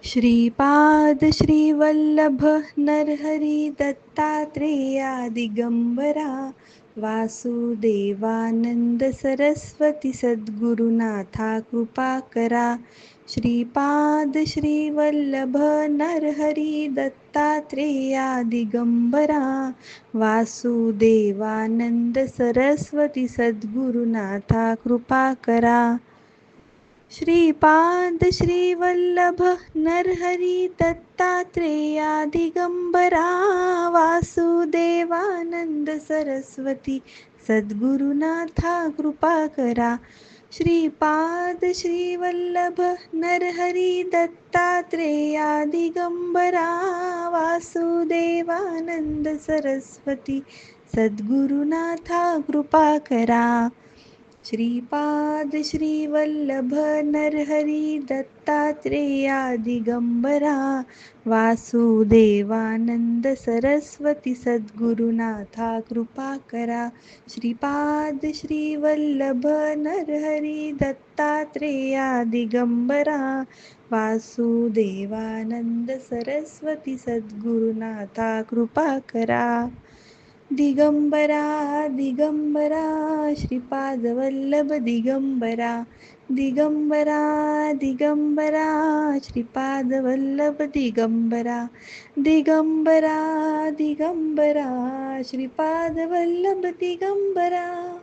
श्रीपाद श्रीवल्लभ नरहरी दत्तात्रेया दिगंबरा वासुदेवानंद सरस्वती सद्गुरुनाथा कृपा करा. श्रीपाद श्रीवल्लभ नरहरी दत्तात्रेया दिगंबरा वासुदेवानंद सरस्वती सद्गुरुनाथा कृपा करा. श्रीपाद श्रीवल्लभ नरहरी दत्तात्रेया दिगंबरा वासुदेवानंद सरस्वती सद्गुरुनाथा कृपा करा. श्रीपाद श्रीवल्लभ नरहरी दत्तात्रेया दिगंबरा वासुदेवानंद सरस्वती सद्गुरुनाथा कृपा करा. श्रीपाद श्रीवल्लभ नरहरी दत्तात्रेया दिगंबरा वासुदेवानंद सरस्वती सद्गुरुनाथा कृपा करा. श्रीपाद श्रीवल्लभ नरहरी दत्तात्रेया दिगंबरा वासुदेवानंद सरस्वती सद्गुरुनाथा कृपा करा. दिगंबरा दिगंबरा श्रीपाद वल्लभ दिगंबरा दिगंबरा दिगंबरा श्रीपाद वल्लभ दिगंबरा दिगंबरा दिगंबरा श्रीपाद वल्लभ दिगंबरा.